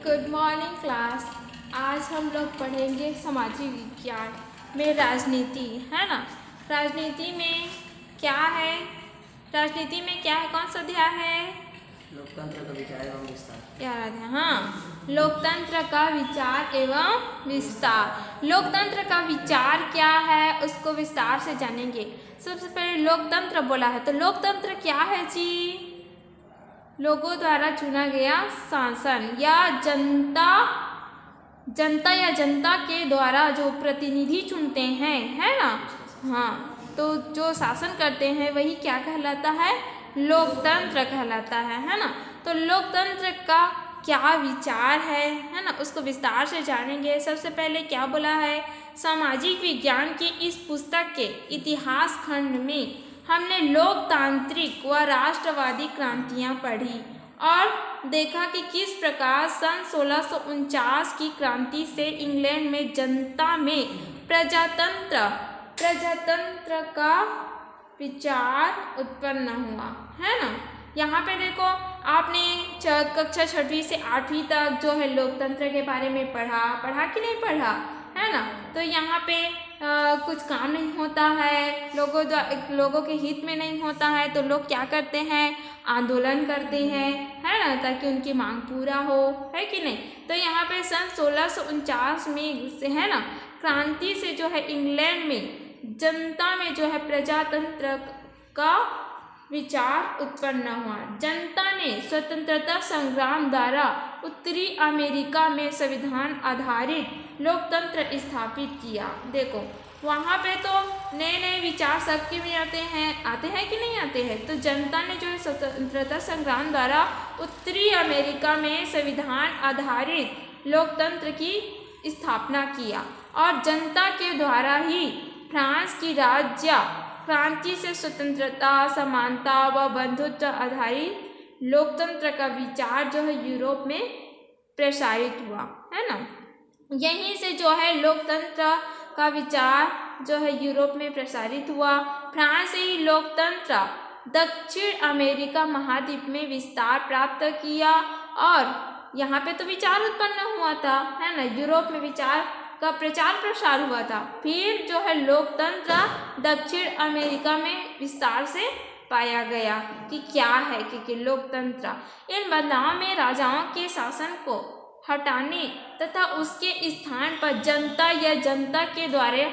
Good morning class. आज हम लोग पढ़ेंगे सामाजिक विज्ञान में राजनीति, है ना। राजनीति में क्या है? राजनीति में क्या है? कौन सा अध्याय है? लोकतंत्र का विचार एवं विस्तार। याद है? हाँ, लोकतंत्र का विचार एवं विस्तार। लोकतंत्र का विचार क्या है उसको विस्तार से जानेंगे। सबसे पहले लोकतंत्र बोला है तो लोकतंत्र क्या है जी? लोगों द्वारा चुना गया शासन या जनता के द्वारा जो प्रतिनिधि चुनते हैं, है ना। हाँ, तो जो शासन करते हैं वही क्या कहलाता है? लोकतंत्र कहलाता है ना। तो लोकतंत्र का क्या विचार है ना, उसको विस्तार से जानेंगे। सबसे पहले क्या बोला है? सामाजिक विज्ञान की इस पुस्तक के इतिहास खंड में हमने लोकतांत्रिक व राष्ट्रवादी क्रांतियां पढ़ी और देखा कि किस प्रकार सन 1649 की क्रांति से इंग्लैंड में जनता में प्रजातंत्र का विचार उत्पन्न हुआ, है ना। यहाँ पे देखो, आपने कक्षा 6वीं से 8वीं तक जो है लोकतंत्र के बारे में पढ़ा कि नहीं पढ़ा, है ना। तो यहाँ पे कुछ काम नहीं होता है, लोगों के हित में नहीं होता है, तो लोग क्या करते हैं? आंदोलन करते हैं, है ना, ताकि उनकी मांग पूरा हो, है कि नहीं। तो यहाँ पे सन 1649 में से, है ना, क्रांति से जो है इंग्लैंड में जनता में जो है प्रजातंत्र का विचार उत्पन्न हुआ। जनता ने स्वतंत्रता संग्राम द्वारा उत्तरी अमेरिका में संविधान आधारित लोकतंत्र स्थापित किया। देखो, वहाँ पे तो नए नए विचार सबके में आते हैं कि नहीं आते हैं। तो जनता ने जो है स्वतंत्रता संग्राम द्वारा उत्तरी अमेरिका में संविधान आधारित लोकतंत्र की स्थापना किया और जनता के द्वारा ही फ्रांस की राज्य क्रांति से स्वतंत्रता, समानता व बंधुत्व आधारित लोकतंत्र का विचार जो है यूरोप में प्रसारित हुआ, है ना। यहीं से जो है लोकतंत्र का विचार जो है यूरोप में प्रसारित हुआ। फ्रांस से ही लोकतंत्र दक्षिण अमेरिका महाद्वीप में विस्तार प्राप्त किया और यहाँ पे तो विचार उत्पन्न हुआ था, है ना। यूरोप में विचार का प्रचार प्रसार हुआ था, फिर जो है लोकतंत्र दक्षिण अमेरिका में विस्तार से पाया गया कि क्या है कि लोकतंत्र। इन बदलाव में राजाओं के शासन को हटाने तथा उसके स्थान पर जनता या जनता के द्वारा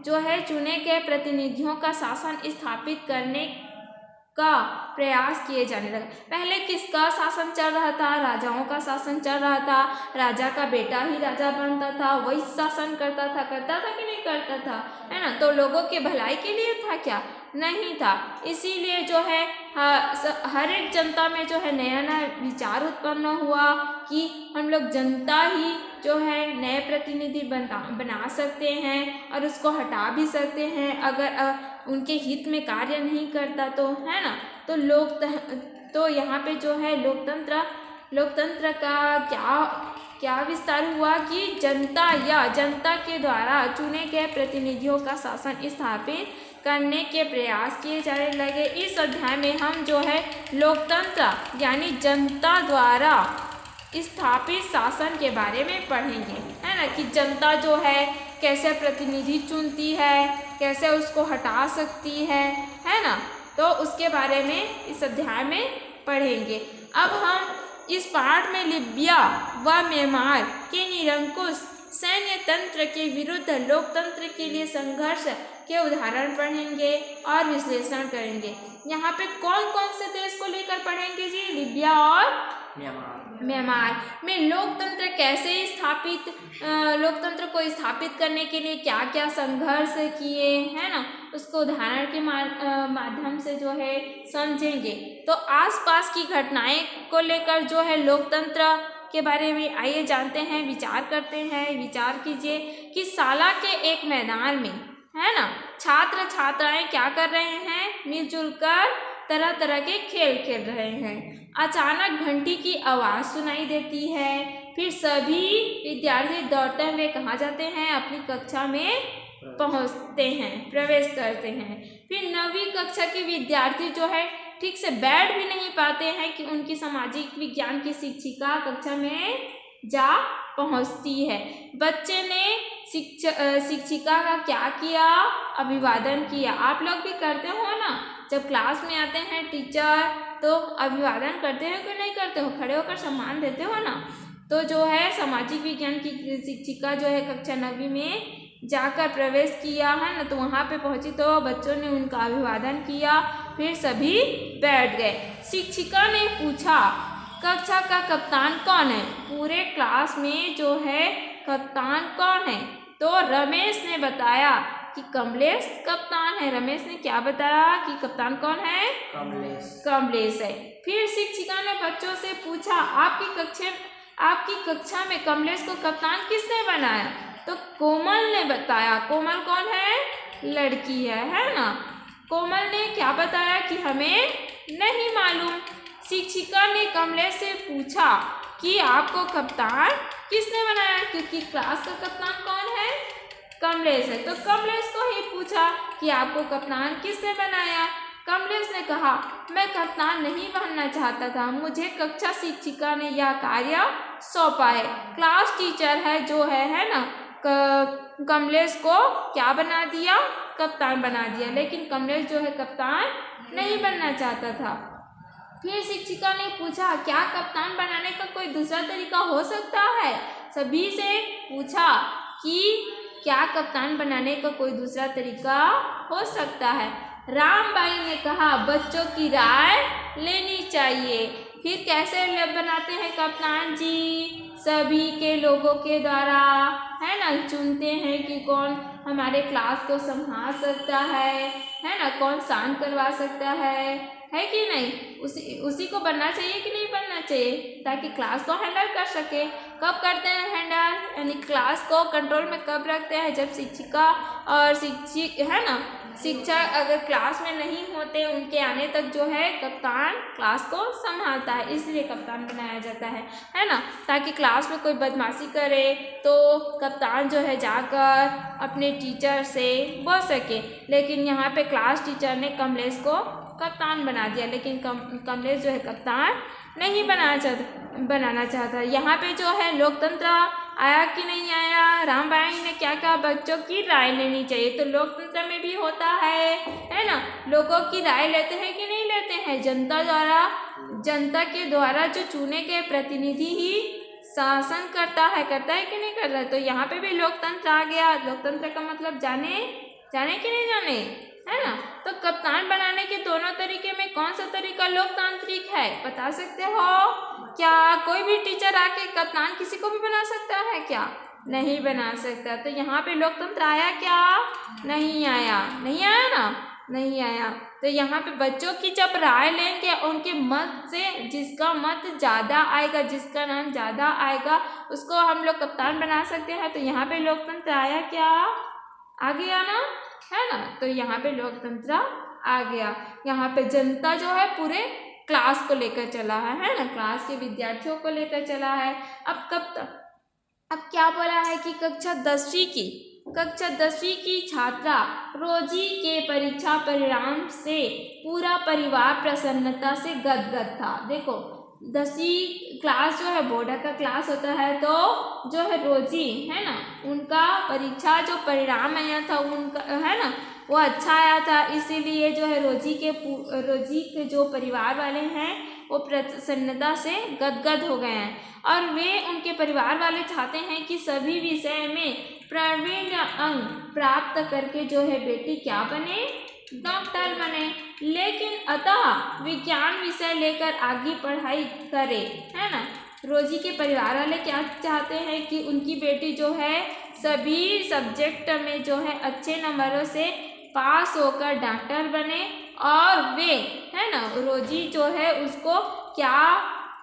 जो है चुने गए प्रतिनिधियों का शासन स्थापित करने का प्रयास किए जाने लगा। पहले किसका शासन चल रहा था? राजाओं का शासन चल रहा था। राजा का बेटा ही राजा बनता था, वही शासन करता था कि नहीं करता था, है ना। तो लोगों के भलाई के लिए था क्या? नहीं था। इसीलिए जो है हर एक जनता में जो है नया नया विचार उत्पन्न हुआ कि हम लोग जनता ही जो है नए प्रतिनिधि बना सकते हैं और उसको हटा भी सकते हैं अगर उनके हित में कार्य नहीं करता तो, है ना। तो यहाँ पे जो है लोकतंत्र का क्या विस्तार हुआ कि जनता के द्वारा चुने गए प्रतिनिधियों का शासन स्थापित करने के प्रयास किए जाने लगे। इस अध्याय में हम जो है लोकतंत्र यानी जनता द्वारा स्थापित शासन के बारे में पढ़ेंगे, है ना, कि जनता जो है कैसे प्रतिनिधि चुनती है, कैसे उसको हटा सकती है ना। तो उसके बारे में इस अध्याय में पढ़ेंगे। अब हम इस पाठ में लीबिया व म्यांमार के निरंकुश सैन्य तंत्र के विरुद्ध लोकतंत्र के लिए संघर्ष के उदाहरण पढ़ेंगे और विश्लेषण करेंगे। यहाँ पे कौन कौन से देश को लेकर पढ़ेंगे जी? लीबिया और म्यांमार में लोकतंत्र लोकतंत्र को स्थापित करने के लिए क्या क्या संघर्ष किए, है ना, उसको उदाहरण के माध्यम से जो है समझेंगे। तो आसपास की घटनाएं को लेकर जो है लोकतंत्र के बारे में आइए जानते हैं, विचार करते हैं। विचार कीजिए कि शाला के एक मैदान में, है ना, छात्र छात्राएं क्या कर रहे हैं? मिलजुल कर तरह तरह के खेल खेल रहे हैं। अचानक घंटी की आवाज़ सुनाई देती है, फिर सभी विद्यार्थी दौड़ते हुए कहाँ जाते हैं? अपनी कक्षा में पहुँचते हैं, प्रवेश करते हैं। फिर 9वीं कक्षा के विद्यार्थी जो है ठीक से बैठ भी नहीं पाते हैं कि उनकी सामाजिक विज्ञान की शिक्षिका कक्षा में जा पहुंचती है। बच्चे ने शिक्षिका का क्या किया? अभिवादन किया। आप लोग भी करते हो ना, जब क्लास में आते हैं टीचर तो अभिवादन करते हो कि नहीं करते हो? खड़े होकर सम्मान देते हो ना। तो जो है सामाजिक विज्ञान की शिक्षिका जो है कक्षा 9वीं में जाकर प्रवेश किया है ना, तो वहाँ पे पहुँची तो बच्चों ने उनका अभिवादन किया, फिर सभी बैठ गए। शिक्षिका ने पूछा कक्षा का कप्तान कौन है? पूरे क्लास में जो है कप्तान कौन है? तो रमेश ने बताया कि कमलेश कप्तान है। रमेश ने क्या बताया कि कप्तान कौन है? कमलेश है। फिर शिक्षिका ने बच्चों से पूछा आपकी कक्षा में कमलेश को कप्तान किसने बनाया? तो कोमल ने बताया। कोमल कौन है? लड़की है ना। कोमल ने क्या बताया कि हमें नहीं मालूम। शिक्षिका ने कमलेश से पूछा कि आपको कप्तान किसने बनाया, क्योंकि क्लास का कप्तान कौन है? कमलेश है। तो कमलेश को ही पूछा कि आपको कप्तान किसने बनाया? कमलेश ने कहा मैं कप्तान नहीं बनना चाहता था, मुझे कक्षा शिक्षिका ने यह कार्य सौंपा है। क्लास टीचर है जो है ना, कमलेश को क्या बना दिया? कप्तान बना दिया। लेकिन कमलेश जो है कप्तान नहीं बनना चाहता था। फिर शिक्षिका ने पूछा क्या कप्तान बनाने का कोई दूसरा तरीका हो सकता है? सभी से पूछा कि क्या कप्तान बनाने का कोई दूसरा तरीका हो सकता है? रामबाई ने कहा बच्चों की राय लेनी चाहिए। फिर कैसे बनाते हैं कप्तान जी? सभी के लोगों के द्वारा है ना, चुनते हैं कि कौन हमारे क्लास को संभाल सकता है ना, कौन शांत करवा सकता है कि नहीं? उसी को बनना चाहिए कि नहीं बनना चाहिए, ताकि क्लास को हैंडल कर सके। कब करते हैं हैंडल, यानी क्लास को कंट्रोल में कब रखते हैं? जब शिक्षिका और शिक्षक है ना, शिक्षक अगर क्लास में नहीं होते, उनके आने तक जो है कप्तान क्लास को संभालता है, इसलिए कप्तान बनाया जाता है ना, ताकि क्लास में कोई बदमाशी करे तो कप्तान जो है जाकर अपने टीचर से बोल सके। लेकिन यहाँ पे क्लास टीचर ने कमलेश को कप्तान बना दिया, लेकिन कमलेश जो है कप्तान नहीं बनाना चाहता। यहाँ पे जो है लोकतंत्र आया कि नहीं आया? रामबाई ने क्या कहा? बच्चों की राय लेनी चाहिए। तो लोकतंत्र में भी होता है ना, लोगों की राय लेते हैं कि नहीं लेते हैं? जनता के द्वारा जो चुने गए प्रतिनिधि ही शासन करता है कि नहीं करता है? तो यहाँ पे भी लोकतंत्र आ गया। लोकतंत्र का मतलब जाने कि नहीं जाने, है ना। तो कप्तान बनाने के दोनों तरीके में कौन सा तरीका लोकतांत्रिक है, बता सकते हो क्या? कोई भी टीचर आके कप्तान किसी को भी बना सकता है क्या? नहीं बना सकता। तो यहाँ पे लोकतंत्र आया क्या? नहीं आया ना, नहीं आया। तो यहाँ पे बच्चों की जब राय लेंगे, उनके मत से जिसका मत ज़्यादा आएगा, जिसका नाम ज़्यादा आएगा, उसको हम लोग कप्तान बना सकते हैं। तो यहाँ पे लोकतंत्र आया क्या? आ गया ना, है ना। तो यहाँ पे लोकतंत्र आ गया। यहाँ पे जनता जो है पूरे क्लास को लेकर चला है ना, क्लास के विद्यार्थियों को लेकर चला है। अब क्या बोला है कि कक्षा 10वीं की छात्रा रोजी के परीक्षा परिणाम से पूरा परिवार प्रसन्नता से गदगद था। देखो 10वीं क्लास जो है बोर्ड का क्लास होता है, तो जो है रोजी है ना, उनका परीक्षा जो परिणाम आया था उनका है ना, वो अच्छा आया था। इसीलिए जो है रोजी के जो परिवार वाले हैं वो प्रसन्नता से गदगद हो गए हैं, और वे उनके परिवार वाले चाहते हैं कि सभी विषय में प्रावीण्य अंक प्राप्त करके जो है बेटी क्या बने? डॉक्टर बने। लेकिन अतः विज्ञान विषय लेकर आगे पढ़ाई करे, है ना। रोजी के परिवार वाले क्या चाहते हैं कि उनकी बेटी जो है सभी सब्जेक्ट में जो है अच्छे नंबरों से पास होकर डॉक्टर बने, और वे है ना, रोजी जो है उसको क्या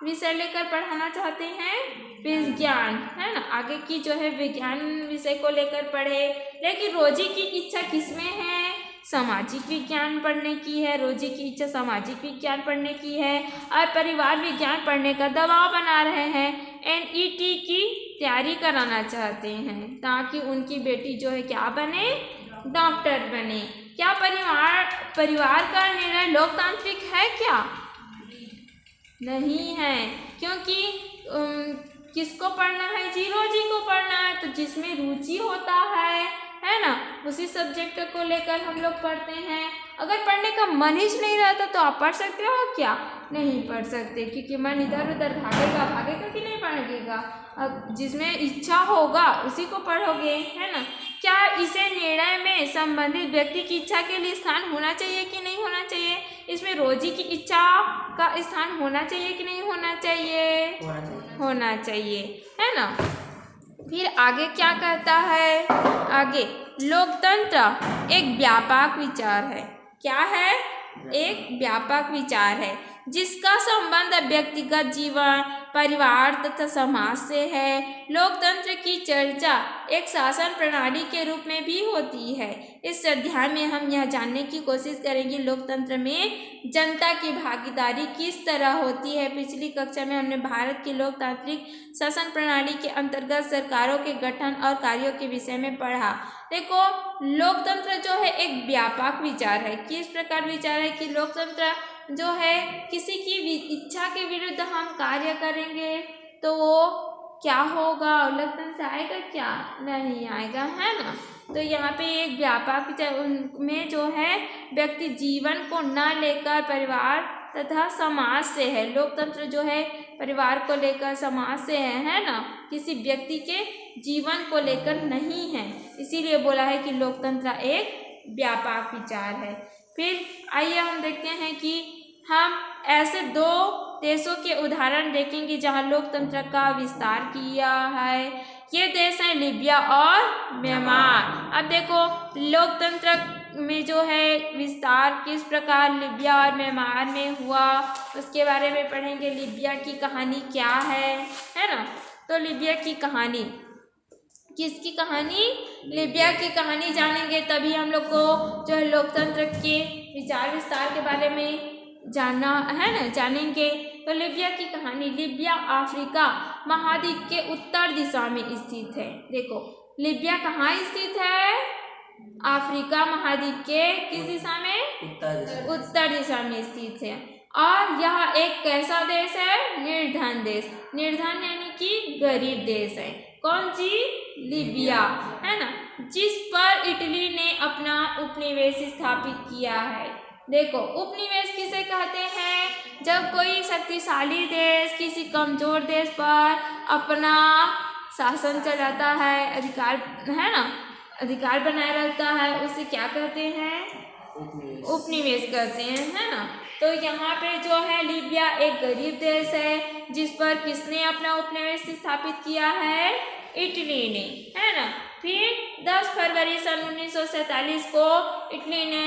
विषय लेकर पढ़ाना चाहते हैं? विज्ञान, है ना, आगे की जो है विज्ञान विषय को लेकर पढ़े। लेकिन रोजी की इच्छा किसमें है? सामाजिक विज्ञान पढ़ने की है। रोजी की इच्छा सामाजिक विज्ञान पढ़ने की है, और परिवार विज्ञान पढ़ने का दबाव बना रहे हैं। NET की तैयारी कराना चाहते हैं ताकि उनकी बेटी जो है क्या बने? डॉक्टर बने। क्या परिवार का निर्णय लोकतांत्रिक है क्या? नहीं है, क्योंकि किसको पढ़ना है? जीरोलॉजी को पढ़ना है। तो जिसमें रुचि होता है ना, उसी सब्जेक्ट को लेकर हम लोग पढ़ते हैं। अगर पढ़ने का मन ही नहीं रहता तो आप पढ़ सकते हो क्या? नहीं पढ़ सकते, क्योंकि मन इधर उधर भागेगा कि नहीं भागेगा। अब जिसमें इच्छा होगा उसी को पढ़ोगे, है ना। क्या इसे निर्णय में संबंधित व्यक्ति की इच्छा के लिए स्थान होना चाहिए कि नहीं होना चाहिए? इसमें रोजी की इच्छा का स्थान होना चाहिए कि नहीं होना चाहिए? होना चाहिए, है ना। फिर आगे क्या कहता है? आगे लोकतंत्र एक व्यापक विचार है। क्या है? एक व्यापक विचार है जिसका संबंध व्यक्तिगत जीवन, परिवार तथा समाज से है। लोकतंत्र की चर्चा एक शासन प्रणाली के रूप में भी होती है। इस अध्याय में हम यह जानने की कोशिश करेंगे लोकतंत्र में जनता की भागीदारी किस तरह होती है। पिछली कक्षा में हमने भारत की लोकतांत्रिक शासन प्रणाली के अंतर्गत सरकारों के गठन और कार्यों के विषय में पढ़ा। देखो, लोकतंत्र जो है एक व्यापक विचार है। किस प्रकार विचार है कि लोकतंत्र जो है किसी की इच्छा के विरुद्ध हम कार्य करेंगे तो वो क्या होगा? लोकतंत्र आएगा क्या? नहीं आएगा, है ना। तो यहाँ पे एक व्यापक विचार में जो है व्यक्ति जीवन को न लेकर परिवार तथा समाज से है। लोकतंत्र जो है परिवार को लेकर, समाज से है ना, किसी व्यक्ति के जीवन को लेकर नहीं है। इसीलिए बोला है कि लोकतंत्र एक व्यापक विचार है। फिर आइए हम देखते हैं कि हम ऐसे दो देशों के उदाहरण देखेंगे जहां लोकतंत्र का विस्तार किया है। ये देश हैं लीबिया और म्यांमार। अब देखो लोकतंत्र में जो है विस्तार किस प्रकार लीबिया और म्यांमार में हुआ, उसके बारे में पढ़ेंगे। लीबिया की कहानी क्या है ना। तो लीबिया की कहानी, किसकी कहानी? लीबिया की कहानी जानेंगे तभी हम लोग को जो है लोकतंत्र के विचार विस्तार के बारे में जानना है ना, जानेंगे। तो लीबिया की कहानी, लीबिया अफ्रीका महाद्वीप के उत्तर दिशा में स्थित है। देखो लीबिया कहाँ स्थित है? अफ्रीका महाद्वीप के किस दिशा में? उत्तर दिशा में स्थित है। और यह एक कैसा देश है? निर्धन देश। निर्धन यानी कि गरीब देश है। कौन सी? लीबिया, है ना, जिस पर इटली ने अपना उपनिवेश स्थापित किया है। देखो उपनिवेश किसे कहते हैं? जब कोई शक्तिशाली देश किसी कमजोर देश पर अपना शासन चलाता है, अधिकार, है ना, अधिकार बनाए रखता है, उसे क्या कहते हैं? उपनिवेश कहते हैं, है ना। तो यहाँ पे जो है लीबिया एक गरीब देश है जिस पर किसने अपना उपनिवेश स्थापित किया है? इटली ने, है ना। फिर 10 फरवरी सन 1947 को इटली ने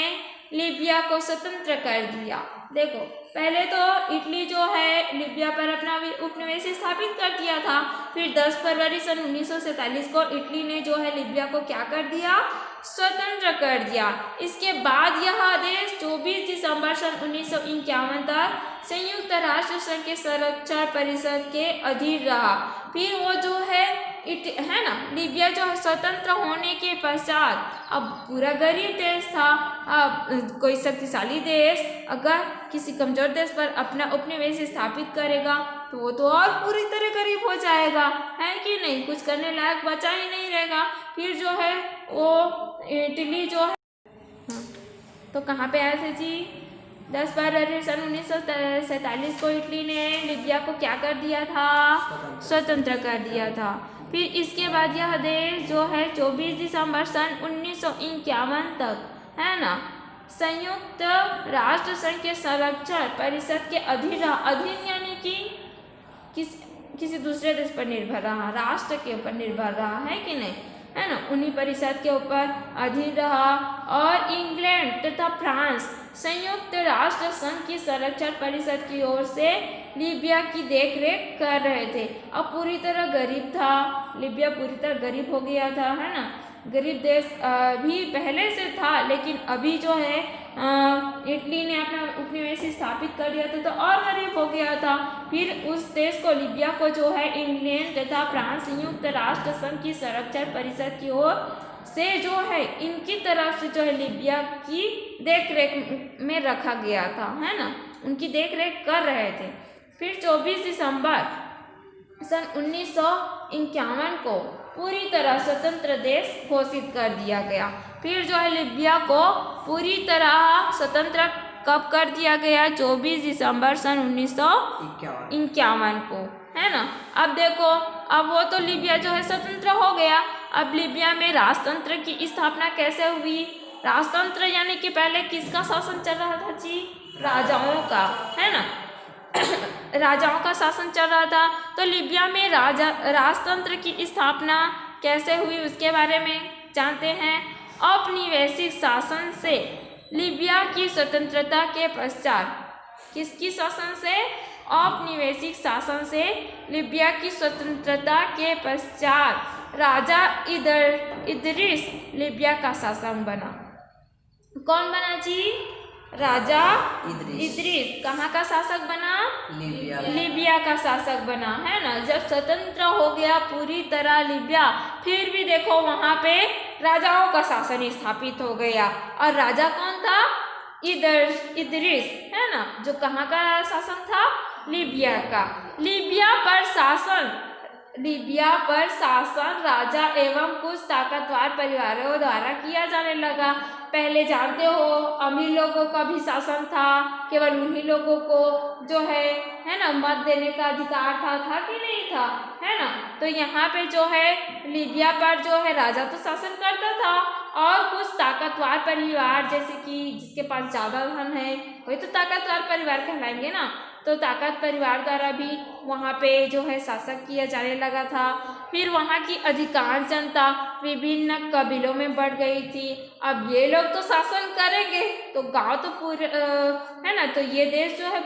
लीबिया को स्वतंत्र कर दिया। देखो पहले तो इटली जो है लीबिया पर अपना उपनिवेश स्थापित कर दिया था। फिर 10 फरवरी सन 1947 को इटली ने जो है लीबिया को क्या कर दिया? स्वतंत्र कर दिया। इसके बाद यह देश 24 दिसंबर सन 1951 तक संयुक्त राष्ट्र संघ के संरक्षण परिषद के अधीन रहा। फिर वो जो है ना, लीबिया जो है स्वतंत्र होने के पश्चात अब पूरा गरीब देश था। अब कोई शक्तिशाली देश अगर किसी कमजोर देश पर अपना उपनिवेश स्थापित करेगा तो वो तो और पूरी तरह गरीब हो जाएगा, है कि नहीं, कुछ करने लायक बचा ही नहीं रहेगा। फिर जो है वो इटली जो है, तो कहाँ पे आए थे जी? 10 फरवरी सन 1947 को इटली ने लीबिया को क्या कर दिया था? स्वतंत्र कर दिया था। फिर इसके बाद यह देश जो है 24 दिसंबर सन 1951 तक, है ना, संयुक्त राष्ट्र संघ के संरक्षण परिषद के अधीन रहा। अधीन यानी कि किसी दूसरे देश पर निर्भर रहा, राष्ट्र के ऊपर निर्भर रहा, है कि नहीं, है ना, उन्हीं परिषद के ऊपर अधीन रहा। और इंग्लैंड तथा फ्रांस संयुक्त राष्ट्र संघ की संरक्षण परिषद की ओर से लीबिया की देखरेख कर रहे थे। अब पूरी तरह गरीब था, लीबिया पूरी तरह गरीब हो गया था, है ना। गरीब देश भी पहले से था, लेकिन अभी जो है इटली ने अपना उपनिवेश स्थापित कर दिया था तो और गरीब हो गया था। फिर उस देश को, लीबिया को जो है इंग्लैंड तथा फ्रांस संयुक्त राष्ट्र संघ की संरक्षण परिषद की ओर से जो है इनकी तरफ से जो है लीबिया की देखरेख में रखा गया था, है ना, उनकी देखरेख कर रहे थे। फिर 24 दिसंबर सन 1951 को पूरी तरह स्वतंत्र देश घोषित कर दिया गया। फिर जो है लीबिया को पूरी तरह स्वतंत्र कब कर दिया गया? 24 दिसंबर सन 1951 को, है ना। अब देखो, अब वो तो लीबिया जो है स्वतंत्र हो गया। अब लीबिया में राजतंत्र की स्थापना कैसे हुई? राजतंत्र यानी कि पहले किसका शासन चल रहा था जी? राजाओं का, है ना। राजाओं का शासन चल रहा था। तो लीबिया में राजतंत्र की स्थापना कैसे हुई उसके बारे में जानते हैं। औपनिवेशिक शासन से लीबिया की स्वतंत्रता के पश्चात, किसकी शासन से? औपनिवेशिक शासन से लीबिया की स्वतंत्रता के पश्चात राजा इदरीस लीबिया का शासक बना। कौन बना जी? राजा इदरीस कहाँ का शासक बना? लीबिया का शासक बना, है ना। जब स्वतंत्र हो गया पूरी तरह लीबिया, फिर भी देखो वहाँ पे राजाओं का शासन स्थापित हो गया। और राजा कौन था? इदरीस, है ना, जो कहाँ का शासन था? लीबिया का। लीबिया पर शासन राजा एवं कुछ ताकतवर परिवारों द्वारा किया जाने लगा। पहले जानते हो अमीर लोगों का भी शासन था, केवल उन्हीं लोगों को जो है ना, मत देने का अधिकार था कि नहीं था, है ना। तो यहाँ पे जो है लीबिया पर जो है राजा तो शासन करता था, और कुछ ताकतवर परिवार, जैसे कि जिसके पास ज़्यादा धन है वही तो ताकतवर परिवार कहलाएंगे ना। तो ताकत परिवार द्वारा भी वहाँ पे जो है शासन किया जाने लगा था। फिर वहाँ की अधिकांश जनता विभिन्न कबीलों में बढ़ गई थी। अब ये लोग तो शासन करेंगे तो गांव तो पूरे है ना, तो ये देश जो है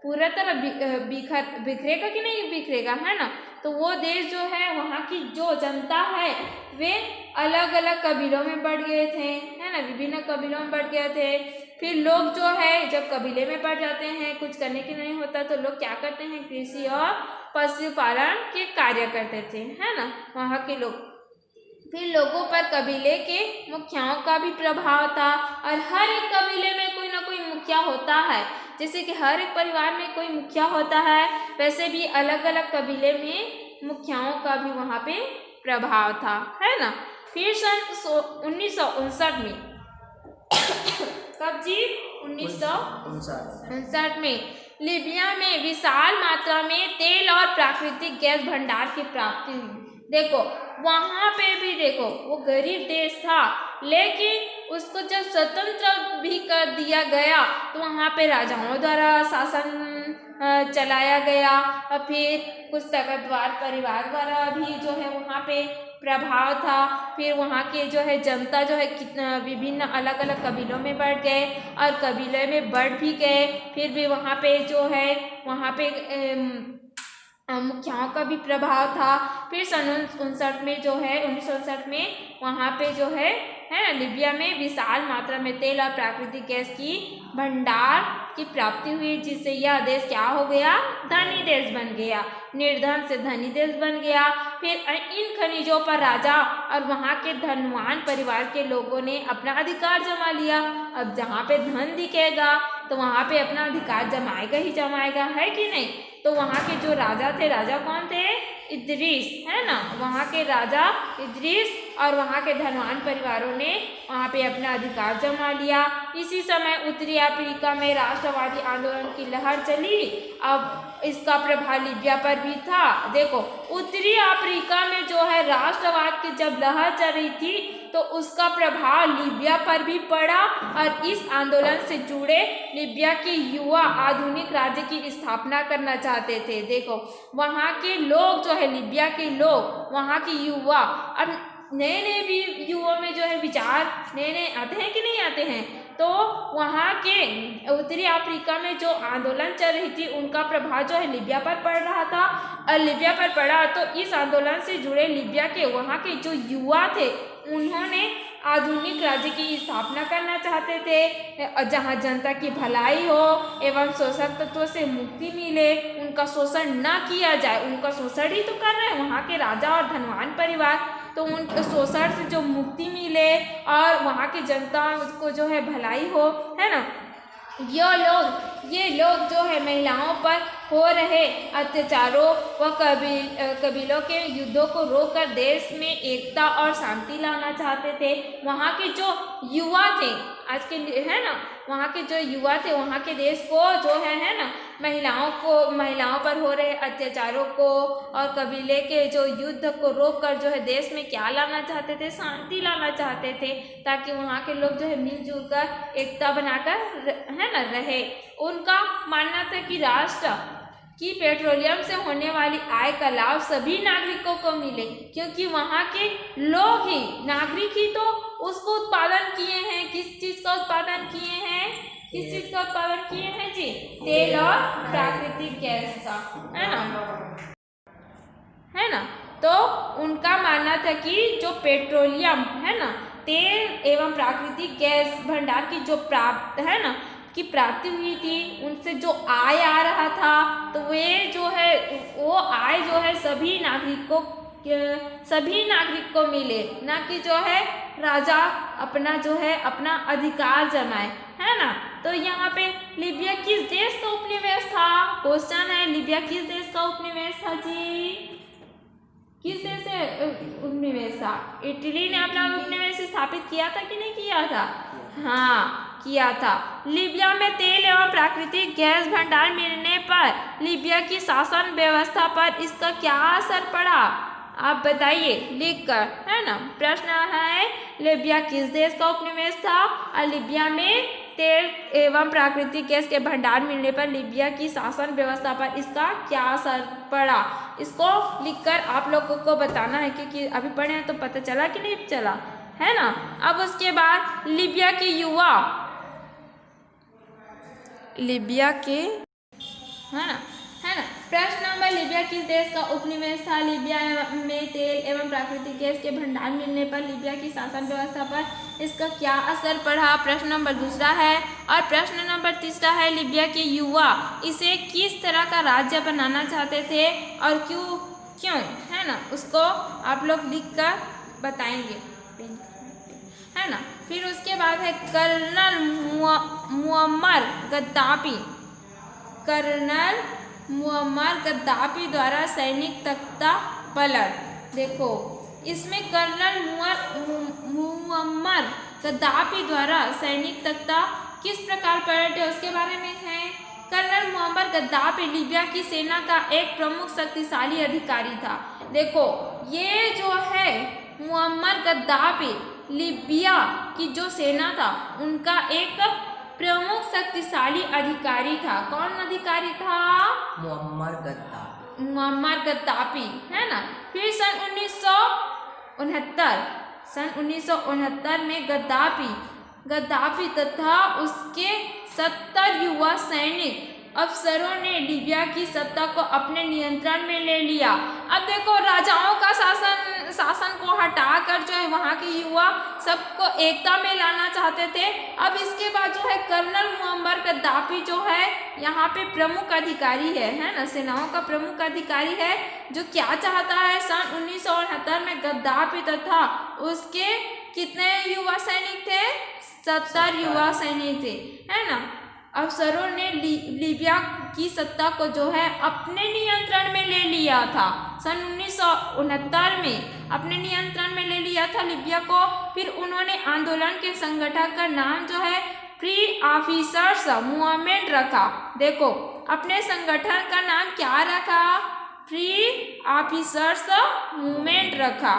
पूरा तरह बिखरेगा कि नहीं बिखरेगा, है ना। तो वो देश जो है, वहाँ की जो जनता है वे अलग अलग कबीलों में बढ़ गए थे, है ना, विभिन्न कबीलों में बढ़ गए थे। फिर लोग जो है जब कबीले में बढ़ जाते हैं, कुछ करने के नहीं होता, तो लोग क्या करते हैं? कृषि और पशुपालन के कार्य करते थे, है ना, वहाँ के लोग। फिर लोगों पर कबीले के मुखियाओं का भी प्रभाव था, और हर एक कबीले में कोई ना कोई मुखिया होता है। जैसे कि हर एक परिवार में कोई मुखिया होता है, वैसे भी अलग अलग कबीले में मुखियाओं का भी वहाँ पे प्रभाव था, है ना। फिर सन 1959 में कब जी? 1959 में लीबिया में विशाल मात्रा में तेल और प्राकृतिक गैस भंडार की प्राप्ति हुई। देखो वहाँ पे भी देखो वो गरीब देश था, लेकिन उसको जब स्वतंत्र भी कर दिया गया तो वहाँ पे राजाओं द्वारा शासन चलाया गया, और फिर कुछ ताकतवर परिवार द्वारा भी जो है वहाँ पे प्रभाव था। फिर वहाँ के जो है जनता जो है कितना विभिन्न अलग अलग कबीलों में बढ़ गए, और कबीले में बढ़ भी गए। फिर भी वहाँ पे जो है वहाँ पे मुखियाओं का भी प्रभाव था। फिर सन 1959 में जो है 1959 में वहाँ पे जो है लीबिया में विशाल मात्रा में तेल और प्राकृतिक गैस की भंडार की प्राप्ति हुई, जिससे यह देश क्या हो गया? धनी देश बन गया, निर्धन से धनी देश बन गया। फिर इन खनिजों पर राजा और वहाँ के धनवान परिवार के लोगों ने अपना अधिकार जमा लिया। अब जहाँ पे धन दिखेगा तो वहाँ पे अपना अधिकार जमाएगा ही जमाएगा, है कि नहीं। तो वहाँ के जो राजा थे, राजा कौन थे? इदरीस, है ना, वहाँ के राजा इदरीस और वहाँ के धनवान परिवारों ने वहाँ पे अपना अधिकार जमा लिया। इसी समय उत्तरी अफ्रीका में राष्ट्रवादी आंदोलन की लहर चली। अब इसका प्रभाव लीबिया पर भी था। देखो उत्तरी अफ्रीका में जो है राष्ट्रवाद की जब लहर चल रही थी तो उसका प्रभाव लीबिया पर भी पड़ा, और इस आंदोलन से जुड़े लीबिया के युवा आधुनिक राज्य की स्थापना करना चाहते थे। देखो वहाँ के लोग जो है, लीबिया के लोग, वहाँ के युवा, अब नए नए भी युवा में जो है विचार नए नए आते हैं कि नहीं आते हैं। तो वहाँ के उत्तरी अफ्रीका में जो आंदोलन चल रही थी उनका प्रभाव जो है लीबिया पर पड़ रहा था, और लीबिया पर पड़ा तो इस आंदोलन से जुड़े लीबिया के वहाँ के जो युवा थे उन्होंने आधुनिक राज्य की स्थापना करना चाहते थे, जहाँ जनता की भलाई हो एवं शोषक तत्वों से मुक्ति मिले, उनका शोषण न किया जाए। उनका शोषण ही तो कर रहे हैं वहाँ के राजा और धनवान परिवार, तो उन शोषण से जो मुक्ति मिले और वहाँ की जनता को जो है भलाई हो, है ना। ये लोग जो है महिलाओं पर हो रहे अत्याचारों व कबीलों के युद्धों को रोककर देश में एकता और शांति लाना चाहते थे। वहाँ के जो युवा थे, आज के है ना, वहाँ के जो युवा थे वहाँ के देश को जो है ना, महिलाओं पर हो रहे अत्याचारों को और कबीले के जो युद्ध को रोककर जो है देश में क्या लाना चाहते थे, शांति लाना चाहते थे, ताकि वहाँ के लोग जो है मिलजुल कर एकता बनाकर है ना रहे। उनका मानना था कि राष्ट्र कि पेट्रोलियम से होने वाली आय का लाभ सभी नागरिकों को मिले, क्योंकि वहाँ के लोग ही, नागरिक ही तो उसको उत्पादन किए हैं। किस चीज का उत्पादन किए हैं? किस चीज का उत्पादन किए हैं जी? तेल और प्राकृतिक गैस का, है ना। तो उनका मानना था कि जो पेट्रोलियम है ना, तेल एवं प्राकृतिक गैस भंडार की जो प्राप्त है ना की प्राप्ति हुई थी, उनसे जो आय आ रहा था, तो वे जो है वो आय जो है सभी नागरिक को मिले, ना कि जो है राजा अपना जो है अपना अधिकार जमाए, है ना। तो यहाँ पे लीबिया किस देश का उपनिवेश था? क्वेश्चन है, लीबिया किस देश का उपनिवेश था जी? किस देश से उपनिवेश था? इटली ने अपना उपनिवेश स्थापित किया था कि नहीं किया था? हाँ, किया था। लीबिया में तेल एवं प्राकृतिक गैस भंडार मिलने पर लीबिया की शासन व्यवस्था पर इसका क्या असर पड़ा? आप बताइए लिखकर, है ना। प्रश्न है, लीबिया किस देश का उपनिवेश था और लीबिया में तेल एवं प्राकृतिक गैस के भंडार मिलने पर लीबिया की शासन व्यवस्था पर इसका क्या असर पड़ा? इसको लिखकर आप लोगों को बताना है, क्योंकि अभी पढ़े हैं तो पता चला कि नहीं चला, है ना। अब उसके बाद लीबिया के युवा, लीबिया के, है ना। प्रश्न नंबर, लीबिया किस देश का उपनिवेश था? लीबिया में तेल एवं प्राकृतिक गैस के भंडार मिलने पर लीबिया की शासन व्यवस्था पर इसका क्या असर पड़ा? प्रश्न नंबर दूसरा है। और प्रश्न नंबर तीसरा है, लीबिया के युवा इसे किस तरह का राज्य बनाना चाहते थे और क्यों, है ना, उसको आप लोग लिख कर बताएंगे, है ना। फिर उसके बाद है colonel Muammar Gaddafi, colonel Muammar Gaddafi द्वारा सैनिक तख्ता पलट। देखो इसमें कर्नल मुअम्मर गद्दाफी द्वारा सैनिक तख्ता किस प्रकार पलटे उसके बारे में है। कर्नल मुअम्मर गद्दाफी लीबिया की सेना का एक प्रमुख शक्तिशाली अधिकारी था। देखो ये जो है मुअम्मर गद्दाफी लीबिया की जो सेना था उनका एक प्रमुख शक्तिशाली अधिकारी था। कौन अधिकारी था? मुअम्मर गद्दाफी, है ना। फिर सन 1969 में गद्दाफी तथा उसके 70 युवा सैनिक अफसरों ने लीबिया की सत्ता को अपने नियंत्रण में ले लिया। अब देखो राजाओं का शासन को हटाकर जो है वहाँ के युवा सबको एकता में लाना चाहते थे। अब इसके बाद जो है कर्नल मुअम्मर गद्दाफी जो है यहाँ पे प्रमुख अधिकारी है ना, सेनाओं का प्रमुख अधिकारी है, जो क्या चाहता है, सन 1969 में गद्दाफी तथा उसके कितने युवा सैनिक थे? 70 युवा सैनिक थे, है ना। अफसरों ने लीबिया की सत्ता को जो है अपने नियंत्रण में ले लिया था। सन 1969 में अपने नियंत्रण में ले लिया था लीबिया को। फिर उन्होंने आंदोलन के संगठन का नाम जो है फ्री ऑफिसर्स मूवमेंट रखा। देखो अपने संगठन का नाम क्या रखा? फ्री ऑफिसर्स मूवमेंट रखा।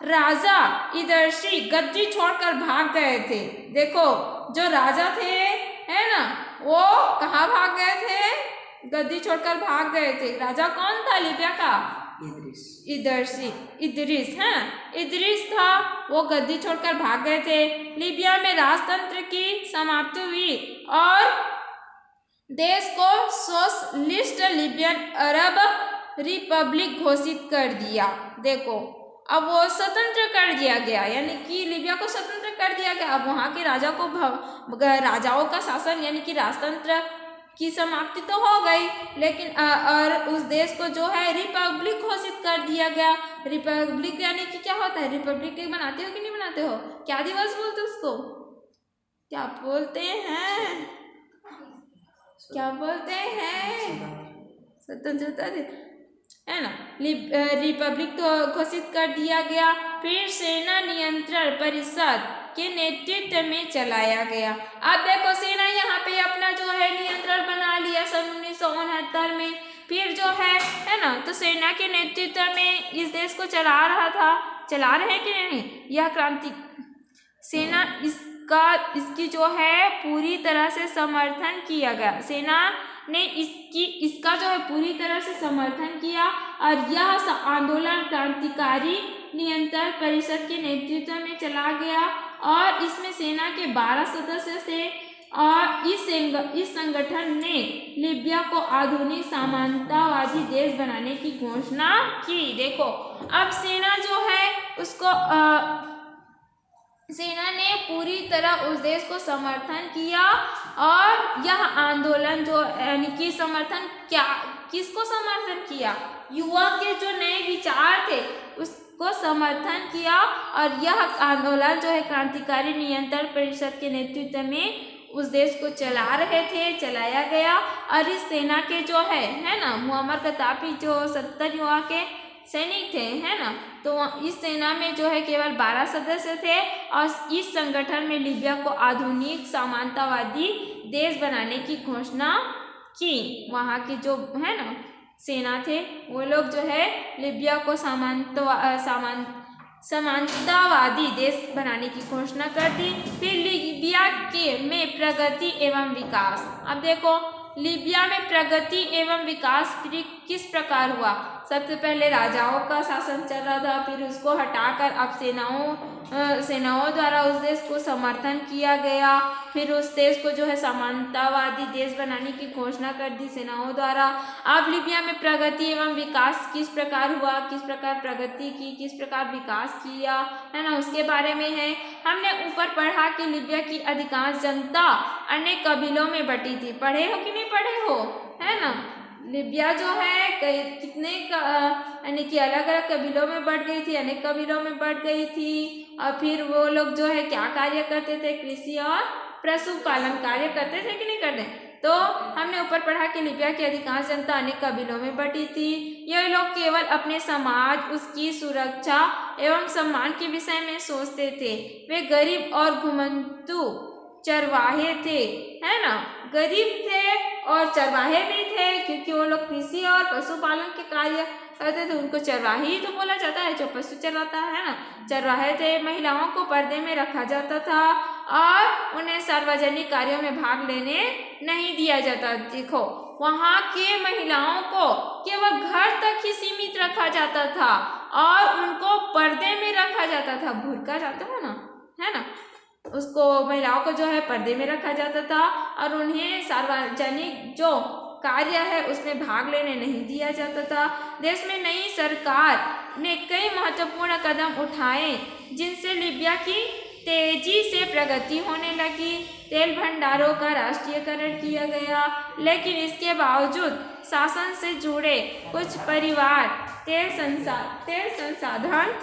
राजा इदर्शी गद्दी छोड़कर भाग गए थे। देखो जो राजा थे, है ना, वो कहाँ भाग गए थे? गद्दी छोड़कर भाग गए थे। राजा कौन था लीबिया का? इदरीस, है इदरीस था, वो गद्दी छोड़कर भाग गए थे। लीबिया में राजतंत्र की समाप्ति हुई और देश को सोशलिस्ट लिबियन अरब रिपब्लिक घोषित कर दिया। देखो अब वो स्वतंत्र कर दिया गया, यानी कि लीबिया को स्वतंत्र कर दिया गया। अब वहाँ के राजाओं का शासन यानी कि राजतंत्र की समाप्ति तो हो गई, लेकिन और उस देश को जो है रिपब्लिक घोषित कर दिया गया। रिपब्लिक यानी कि क्या होता है? रिपब्लिक बनाते हो कि नहीं बनाते हो? क्या दिवस बोलते उसको? क्या बोलते हैं? क्या बोलते हैं? स्वतंत्रता दे, है ना, रिपब्लिक तो घोषित कर दिया गया। फिर सेना नियंत्रण परिषद के नेतृत्व में चलाया गया। अब देखो सेना यहाँ पे अपना जो है नियंत्रण बना लिया सन 1969 में। फिर जो है ना, तो सेना के नेतृत्व में इस देश को चला रहे कि नहीं, यह क्रांति सेना इसकी जो है पूरी तरह से समर्थन किया गया। सेना ने इसका जो है पूरी तरह से समर्थन किया और यह आंदोलन क्रांतिकारी नियंत्रण परिषद के नेतृत्व में चला गया और इसमें सेना के 12 सदस्य थे और इस संगठन ने लीबिया को आधुनिक सामंतवादी देश बनाने की घोषणा की। देखो अब सेना जो है उसको सेना ने पूरी तरह उस देश को समर्थन किया और यह आंदोलन जो यानी कि समर्थन किसको समर्थन किया, युवा के जो नए विचार थे उसको समर्थन किया और यह आंदोलन जो है क्रांतिकारी नियंत्रण परिषद के नेतृत्व में उस देश को चलाया गया। और इस सेना के जो है ना, मुअम्मर गद्दाफी जो 70 युवा के सैनिक थे, है ना, तो इस सेना में जो है केवल 12 सदस्य थे और इस संगठन में लीबिया को आधुनिक सामंतवादी देश बनाने की घोषणा की। वहाँ के जो है ना सेना थे वो लोग जो है लीबिया को सामंतवादी देश बनाने की घोषणा कर दी। फिर लीबिया में प्रगति एवं विकास। अब देखो लीबिया में प्रगति एवं विकास किस प्रकार हुआ। सबसे पहले राजाओं का शासन चल रहा था, फिर उसको हटाकर अब सेनाओं द्वारा उस देश को समर्थन किया गया। फिर उस देश को जो है सामंतवादी देश बनाने की घोषणा कर दी सेनाओं द्वारा। अब लीबिया में प्रगति एवं विकास किस प्रकार हुआ, किस प्रकार प्रगति की, किस प्रकार विकास किया, है ना, उसके बारे में है। हमने ऊपर पढ़ा कि लीबिया की अधिकांश जनता अनेक कबीलों में बटी थी। पढ़े हो कि नहीं पढ़े हो, है ना। लीबिया जो है कितने यानी कि अलग अलग कबीलों में बढ़ गई थी, अनेक कबीलों में बढ़ गई थी। और फिर वो लोग जो है क्या कार्य करते थे, कृषि और पशुपालन कार्य करते थे कि नहीं करते। तो हमने ऊपर पढ़ा कि लीबिया की अधिकांश जनता अनेक कबीलों में बटी थी। ये लोग केवल अपने समाज, उसकी सुरक्षा एवं सम्मान के विषय में सोचते थे। वे गरीब और घुमंतु चरवाहे थे, है ना, गरीब थे और चरवाहे भी थे क्योंकि वो लोग कृषि और पशुपालन के कार्य करते थे। उनको चरवाहे ही तो बोला जाता है जो पशु चराता है ना, चरवाहे थे। महिलाओं को पर्दे में रखा जाता था और उन्हें सार्वजनिक कार्यों में भाग लेने नहीं दिया जाता। देखो वहाँ के महिलाओं को केवल घर तक ही सीमित रखा जाता था और उनको पर्दे में रखा जाता था। बुर्का जाता है ना, है ना, उसको महिलाओं को जो है पर्दे में रखा जाता था और उन्हें सार्वजनिक जो कार्य है उसमें भाग लेने नहीं दिया जाता था। देश में नई सरकार ने कई महत्वपूर्ण कदम उठाए जिनसे लीबिया की तेजी से प्रगति होने लगी। तेल भंडारों का राष्ट्रीयकरण किया गया, लेकिन इसके बावजूद शासन से जुड़े कुछ परिवार तेल संसाधन